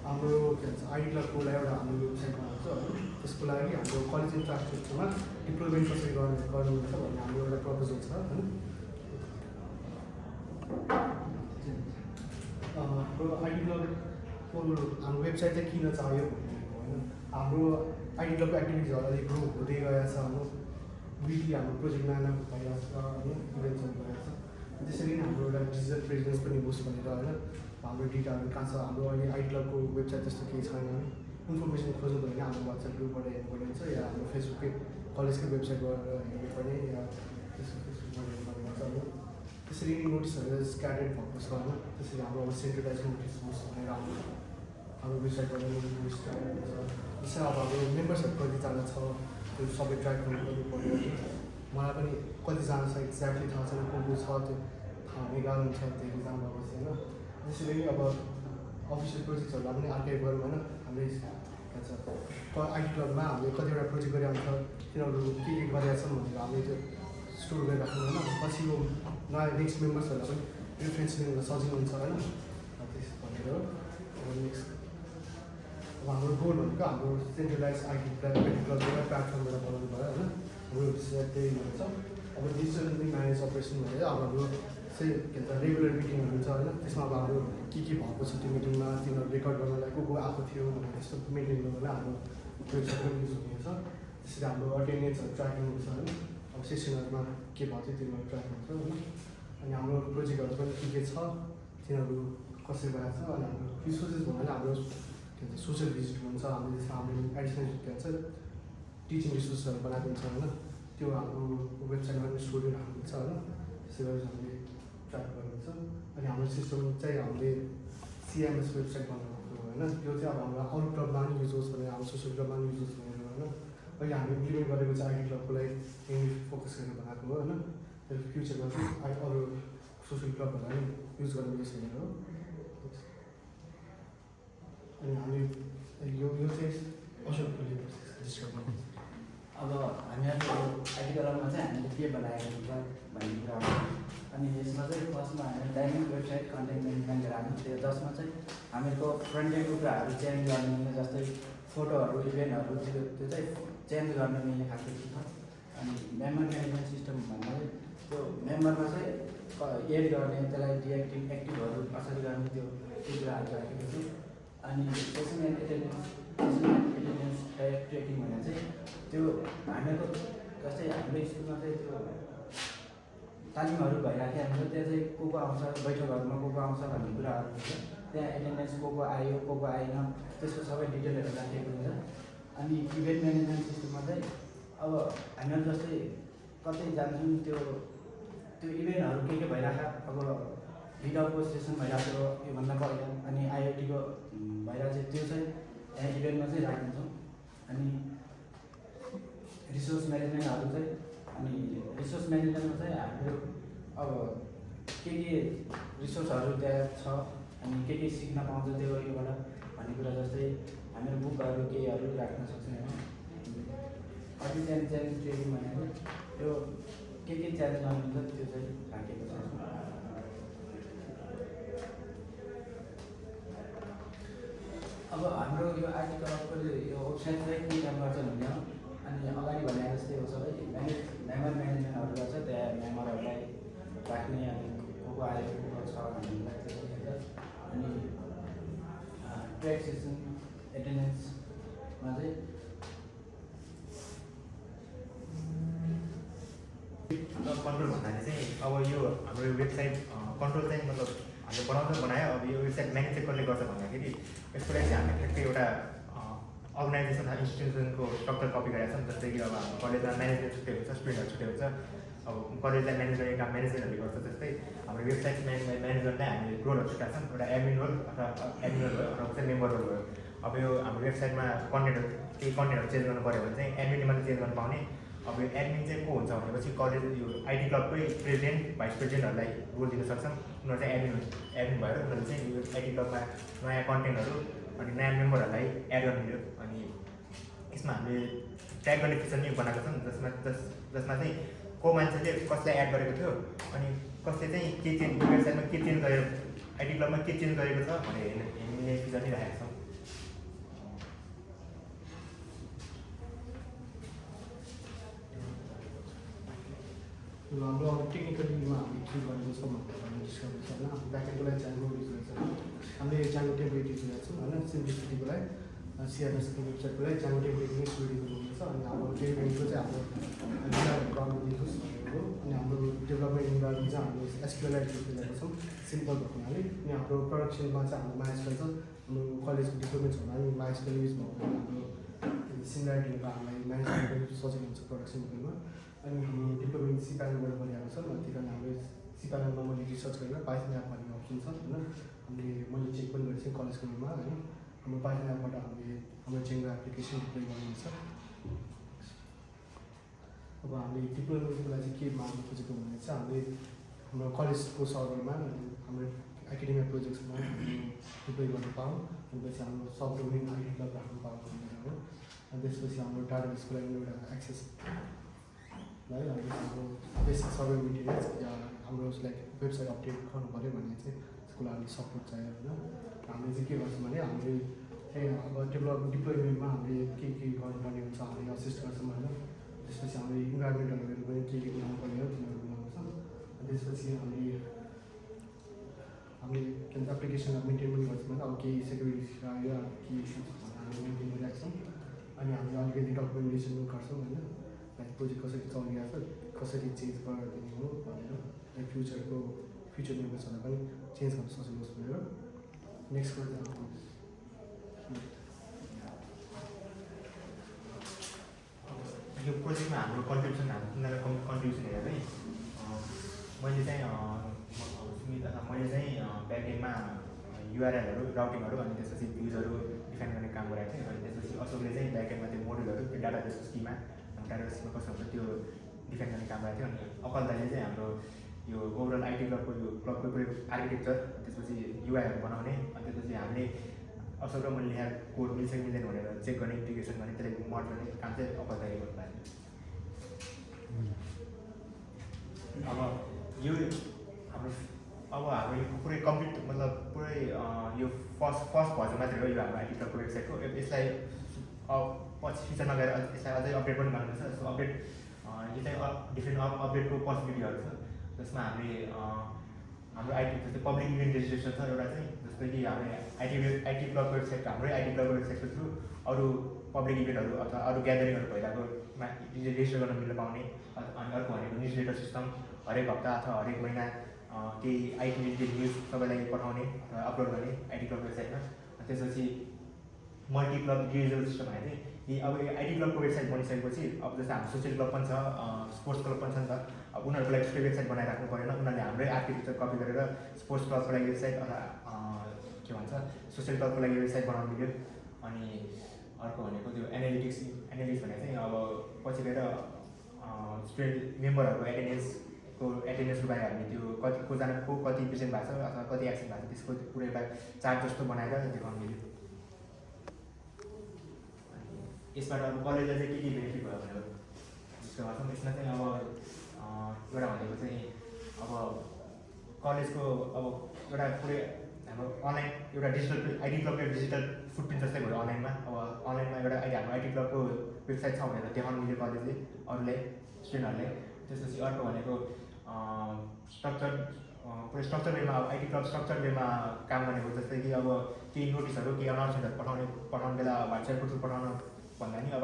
हाम्रो के भन्छ आइडी क्लबको एउटा हाम्रो वेबसाइट बनाएको छ होइन त्यसको लागि हाम्रो कलेज इन्फ्रास्ट्रक्चरमा डिप्लोयमेन्ट कसरी गर्नुहुन्छ भन्ने हाम्रो एउटा प्रपोजल छ होइन हाम्रो आइडी क्लबको हाम्रो वेबसाइट चाहिँ किन चाहियो भनेको होइन हाम्रो आइडी क्लबको एक्टिभिटिजहरू अलिक ग्रो हुँदै गएको छ हाम्रो विकली हाम्रो प्रोजेक्ट नयाँ भइरहेको छ होइन इभेन्ट्सहरू भइरहेको छ त्यसरी नै हाम्रो एउटा डिजिटल प्रेजेन्स पनि होस् भनेर होइन हाम्रो डेटाहरू कहाँ छ हाम्रो अहिले आइडी क्लबको वेबसाइट त्यस्तो केही छैन इन्फर्मेसन खोज्नु भने हाम्रो वाट्सएप ग्रुपबाट हेर्नुपर्ने हुन्छ या हाम्रो फेसबुकै कलेजकै वेबसाइटबाट हेर्नुपर्ने या फेसबुकबाट हेर्नुपर्ने हुन्छ होइन त्यसरी नै नोटिसहरू स्क्याटर्ड भएको छ होइन त्यसरी हाम्रो अब सेन्ट्रलाइज नोटिस होस् भनेर हाम्रो वेबसाइटबाट नोटिस स्टार्ट हुन्छ त्यसरी अब हाम्रो मेम्बर्सहरू कतिजना छ त्यो सबै ट्र्याक गर्नु पऱ्यो मलाई पनि कतिजना छ एक्ज्याक्टली थाहा छैन को छ त्यो थाहा हुने गाह्रो हुन्छ धेरै जानुभएपछि होइन त्यसरी नै अब अफिसियल प्रोजेक्ट्सहरूलाई पनि आर्काइभ गरौँ होइन हामीले के भन्छ आइडी क्लबमा हामीले कतिवटा प्रोजेक्ट गरिरहन्छ तिनीहरू के गरेका छन् भनेर हामीले त्यो स्टोर गरिराख्नु होइन पछिको नयाँ नेक्स्ट मेम्बर्सहरूलाई पनि रेफरेन्स लिनु सजिलो हुन्छ होइन त्यस भनेर हो अब नेक्स्ट अब हाम्रो गोल भनेको हाम्रो सेन्ट्रलाइज आइडी क्लबबाट प्लेटफर्मबाट बनाउनु भयो होइन हाम्रो त्यही हुन्छ अब डिजिटल म्यानेज अपरेसन भनेर अब हाम्रो चाहिँ के भन्छ रेगुलर मिटिङहरू हुन्छ होइन त्यसमा अब हाम्रो के भएको छ त्यो मिटिङमा तिनीहरू रेकर्ड गर्नलाई को आएको थियो भनेर त्यस्तो मेन्टेन गर्नलाई हाम्रो वेबसाइट पनि युज हुनेछ त्यसरी हाम्रो अटेन्डेन्सहरू ट्र्याकिङ हुन्छ होइन अब सेसनहरूमा के भएको थियो तिनीहरू ट्र्याक हुन्छ होइन अनि हाम्रो प्रोजेक्टहरू पनि के छ तिनीहरू कसरी भएको छ अनि हाम्रो रिसोर्सेस भन्नाले हाम्रो के भन्छ सोसियल भिजिट हुन्छ हामीले त्यसमा हामीले एडिसनल के भन्छ टिचिङ रिसोर्सहरू बनाएको हुन्छ होइन त्यो हाम्रो वेबसाइटमा पनि स्टोरी राख्नुहुन्छ होइन त्यसै गरी हामीले ट्र्याक गर्नुहुन्छ अनि हाम्रो सिस्टम चाहिँ हामीले सिएमएस वेबसाइट बनाएको होइन त्यो चाहिँ अब हाम्रो अरू क्लबमा पनि युज होस् भनेर हाम्रो सोसियल क्लबमा पनि युज होस् भनेर होइन अहिले हामीले इम्प्लिमेन्ट गरेको चाहिँ आइडी क्लबको लागि यहीँ फोकस गरेर बनाएको हो होइन त्यो फ्युचरमा चाहिँ अरू सोसियल क्लबहरूलाई पनि युज गर्न मिलोस् भनेर हो अनि हामीले यो चाहिँ अशोकले डिस्कस गर्नु अब हामीहरूको आइडी क्लबमा चाहिँ हामीले के बनाएको हुन्छ भन्ने कुरा हो अनि यसमा चाहिँ फर्स्टमा हामीले डाइनिङ वेबसाइट कन्टेन्ट म्यानेजमेन्ट राख्नु थियो जसमा चाहिँ हामीहरूको फ्रन्ट एन्डको कुराहरू चेन्ज गर्न मिल्ने जस्तै फोटोहरू इभेन्टहरू त्यो चाहिँ चेन्ज गर्न मिल्ने खालको छ अनि मेम्बर म्यानेजमेन्ट सिस्टम भन्नाले त्यो मेम्बरमा चाहिँ एड गर्ने त्यसलाई डिएक्टिभ एक्टिभहरू कसरी गर्ने त्यो कुराहरू राखेको छु अनि सेसनल एटेन्डेन्स ट्रेकिङ भनेर चाहिँ त्यो हामीहरूको जस्तै हाम्रो स्कुलमा चाहिँ त्यो तालिमहरू भइराखेको हुन्छ त्यहाँ चाहिँ को आउँछ बैठकहरूमा को आउँछ भन्ने कुराहरू हुन्छ त्यहाँ एटेन्डेन्स को आयो को आएन त्यसको सबै डिटेलहरू राखेको हुन्छ अनि इभेन्ट म्यानेजमेन्ट सिस्टममा चाहिँ अब हामीहरू जस्तै कतै जान्छौँ त्यो इभेन्टहरू के भइरहेको अब भिडियोको सेसन भइरहेको योभन्दा पहिला अनि आइआइटीको भइरहेको चाहिँ त्यो चाहिँ यहाँ इभेन्टमा चाहिँ राखिन्छौँ अनि रिसोर्स म्यानेजमेन्टहरू चाहिँ अनि रिसोर्स म्यानेजमेन्टमा चाहिँ हाम्रो अब के रिसोर्सहरू त्यहाँ छ अनि के सिक्न पाउँछ त्यो योबाट भन्ने कुरा जस्तै हामीले बुकहरू केहीहरू राख्न सक्छौँ होइन अझै चेन्ज ट्रेनिङ भनेर त्यो के चेन्ज गर्नुहुन्छ त्यो चाहिँ राखेको छ अब हाम्रो यो आइडी क्लबको यो वेबसाइट चाहिँ के काम गर्छ भने अनि अगाडि भने जस्तै हो सबै मेम्बर म्यानेजमेन्टहरू गर्छ त्यहाँ मेम्बरहरूलाई राख्ने अनि को आयो को छ भन्नेलाई त्यस्तो हुन्छ अनि ट्र्याक सेसन एटेन्डेन्समा चाहिँ कन्ट्रोल भन्नाले चाहिँ अब यो हाम्रो वेबसाइट कन्ट्रोल चाहिँ मतलब हामीले बनायो अब यो वेबसाइट म्यानेज चाहिँ कसले गर्छ भन्दाखेरि यसको लागि चाहिँ हामीले ठ्याक्कै एउटा अर्गनाइजेसन इन्स्टिट्युसनको स्ट्रक्चर कपी गरेका छन् जस्तै कि अब हाम्रो कलेजमा म्यानेजमेन्ट छुट्टै हुन्छ स्टुडेन्टहरू छुट्टै हुन्छ अब कलेजलाई म्यानेज गर्ने काम म्यानेजमेन्टहरूले गर्छ जस्तै हाम्रो वेबसाइट म्यानेजमेन्टलाई हामीले रोलहरू छुट्याएको छन् एउटा एडमिन रोल अथवा एडमिन रोल भयो अथवा चाहिँ मेम्बर रोल भयो अब यो हाम्रो वेबसाइटमा केही कन्टेन्टहरू चेन्ज गर्नु पऱ्यो भने चाहिँ एडमिनले मात्रै चेन्ज गर्नु पाउने अब यो एडमिन चाहिँ को हुन्छ भनेपछि कलेज यो आइडी क्लबकै प्रेसिडेन्ट भाइस प्रेसिडेन्टहरूलाई रोल दिन सक्छन् उनीहरू चाहिँ एडमिन भएर उनीहरूले चाहिँ यो आइडी क्लबमा नयाँ कन्टेन्टहरू अनि नयाँ मेम्बरहरूलाई एड गर्नु मिल्यो अनि यसमा हामीले ट्याग गर्ने फिचर नै बनाएको छौँ जसमा चाहिँ को मान्छेले कसलाई एड गरेको थियो अनि कसले चाहिँ के चेन्ज वेबसाइटमा के चेन्ज गरेर आइटी क्लबमा के चेन्ज गरेको छ भनेर हामीले फिचर नै राखेका छौँ। हाम्रो अब टेक्निकलीमा हामीले के गरेको छौँ भनेर डिस्कभर छ होइन। हाम्रो ब्याकेन्डको लागि च्याङ्गो युज गर्छ, हामीले च्याङ्गो टेम्प्लेट युज गर्छौँ होइन। सिम्प्लिसिटीको लागि सिआरएसको वेबसाइटको लागि च्याङ्गो टेम्प्लेट नै रेडी गर्नुपर्छ। अनि हाम्रो डेभलपमेन्टको चाहिँ हाम्रो प्रब्लम दिनुहोस् भनेको हो। अनि हाम्रो डेभलपमेन्ट इन्भाइरोमेन्ट चाहिँ हामीले एसक्युएलआई युज गरेको छौँ सिम्पल भएको हुनाले। अनि हाम्रो प्रोडक्सनमा चाहिँ हाम्रो माइएसक्युएल छ। हाम्रो कलेजको डिप्लोमेन्ट्स हुँदा पनि माइएसक्युएल युज भएको हाम्रो सिमिलरिटीहरू हामीलाई म्यानेज गर्नु सजिलो हुन्छ प्रोडक्सनमा। अनि हामी डिप्लोमेन्ट सिप्यानलबाट गरिरहेको छ, त्यही कारण हामीले सिप्यानलमा मैले रिसर्च गरेर पाइथन एप भन्ने अप्सन छ होइन। मैले चेक पनि गरेको छु कलेजको रूपमा होइन। हाम्रो पाइथन एपबाट हामीले हाम्रो जेङ्गो एप्लिकेसन डिप्लोय गर्नुहुन्छ। अब हामीले डिप्लोयमेन्टको लागि चाहिँ के माग्नु खोजेको भने चाहिँ हामीले हाम्रो कलेजको सर्भरमा हाम्रो एकाडेमिक प्रोजेक्ट्समा डिप्लोय गर्न पाऊँ। त्यसपछि हाम्रो सब डोमेन आइडी क्लब राख्नु पाऊँ भनेर हो। अनि त्यसपछि हाम्रो डाटाबेसको लागि एउटा एक्सेस है। अनि हाम्रो बेसिक सर्भर मेटेरियल्स या हाम्रो लाइक वेबसाइट अपडेट गर्नु पऱ्यो भने चाहिँ त्यसको लागि सपोर्ट चाहियो होइन। हामीले चाहिँ के गर्छौँ भने हामीले अब डिप्लोयमेन्टमा हामीले के गर्नुपर्ने हुन्छ हामीले असिस्ट गर्छौँ होइन। त्यसपछि हामीले इन्भाइरोमेन्टहरू पनि के बनाउनु पर्ने हो तिनीहरू बनाउँछ। अनि त्यसपछि हामीले के भन्छ एप्लिकेसनलाई मेन्टेन पनि गर्छौँ होइन। अब केही सेक्युरिटी या केही इस्युज छ भने हामीले मेन्टेन गरिराख्छौँ। अनि हामीले अलिकति डकुमेन्टेसन पनि गर्छौँ होइन। लाइक प्रोजेक्ट कसरी चलिरहेको छ, कसरी चेन्ज गरिदिने हो भनेर, लाइक फ्युचर मेम्बर्सहरूलाई पनि चेन्ज गर्न सजिलो होस् भनेर। नेक्स्ट यो प्रोजेक्टमा हाम्रो कन्ट्रिब्युसन उनीहरूको कन्ट्रिब्युसन हेरेर चाहिँ मैले चाहिँ ब्याकएन्डमा युआरएलहरू राउटिङहरू अनि त्यसपछि भ्युजहरू डिफाइन गर्ने काम गरेको थिएँ। अनि त्यसपछि अशोकले चाहिँ ब्याकएन्डमा त्यो मोडलहरू त्यो डाटाबेसको स्किमा डाटाबेसमा कस्तो हुन्छ त्यो डिफाइन गर्ने काम गरेको थियो। अनि अकल दाइले चाहिँ हाम्रो यो ओभरअल आइटी क्लबको पुरै आर्किटेक्चर, त्यसपछि युआईहरू बनाउने, अनि त्यसपछि हामीले अशोक र मैले लेखाएको कोड मिल्छ कि मिल्दैन भनेर चेक गर्ने, इन्टिग्रेसन गर्ने, त्यसलाई मड गर्ने काम चाहिँ अकल दाइले गर्नु भएको थियो। अब यो हाम्रो यो पुरै कम्प्लिट मतलब पुरै यो फर्स्ट भर्जन मात्रै हो यो हाम्रो आइटी क्लबको वेबसाइटको। यसलाई पछि फ्युचरमा गएर यसलाई अझै अपडेट पनि गर्नुपर्छ। सो अपडेट यो चाहिँ डिफ्रेन्ट अपडेटको पोसिबिलिटीहरू छ, जसमा हामीले हाम्रो आइटी जस्तै पब्लिक इभेन्ट रेजिस्ट्रेसन छ एउटा चाहिँ, जस्तै कि हामीले आइटी क्लबको वेबसाइट हाम्रै आइटी क्लबको वेबसाइटको थ्रु अरू पब्लिक इभेन्टहरू अथवा अरू ग्यादरिङहरू भइरहेकोमा रेजिस्टर गर्न मिल्न पाउने। अनि अर्को भनेको न्युज लेटर सिस्टम, हरेक हप्ता अथवा हरेक महिना केही आइटी रिलेटेड न्युज सबैलाई पठाउने अथवा अपलोड गर्ने आइटी क्लब वेबसाइटमा। त्यसपछि मल्टी क्लब डिजिटल सिस्टम भने चाहिँ यी अब आइटी क्लबको वेबसाइट बनिसकेपछि अब जस्तै हाम्रो सोसियल क्लब पनि छ, स्पोर्ट्स क्लब पनि छ नि त। अब उनीहरूको लागि त्यस्तै वेबसाइट बनाइराख्नु परेन, उनीहरूले हाम्रै आर्किटेक्चर कपी गरेर स्पोर्ट्स क्लबको लागि वेबसाइट अथवा के भन्छ सोसियल क्लबको लागि वेबसाइट बनाउनु मिल्यो। अनि अर्को भनेको त्यो एनालिटिक्स भने चाहिँ अब पछि गएर स्टुडेन्ट मेम्बरहरूको एटेन्डेन्स रुपाएर हामीले त्यो कतिजनाको कति प्रेजेन्ट भएको छ अथवा कति एक्सन भएको छ त्यसको पुरै एउटा चार्ट जस्तो बनाएर देखाउनु मिल्यो। यसबाट अब कलेजलाई चाहिँ के बेनिफिट भयो भनेर डिस्कस गर्छौँ। यसमा चाहिँ अब एउटा भनेको चाहिँ अब कलेजको अब एउटा पुरै हाम्रो अनलाइन एउटा डिजिटल आइटी क्लबको डिजिटल फुटप्रिन्ट जस्तै भयो अनलाइनमा। अब अनलाइनमा एउटा हाम्रो आइटी क्लबको वेबसाइट छ भनेर देखाउनु मिल्यो कलेजले अरूलाई स्टुडेन्टहरूले। त्यसपछि अर्को भनेको पुरै स्ट्रक्चर वेमा अब आइटी क्लब स्ट्रक्चर वेमा काम गर्ने हो। जस्तै कि अब केही नोटिसहरू केही अनाउन्समेन्टहरू पठाउने बेला वाट्सएपको थ्रु पठाउन भन्दा नि अब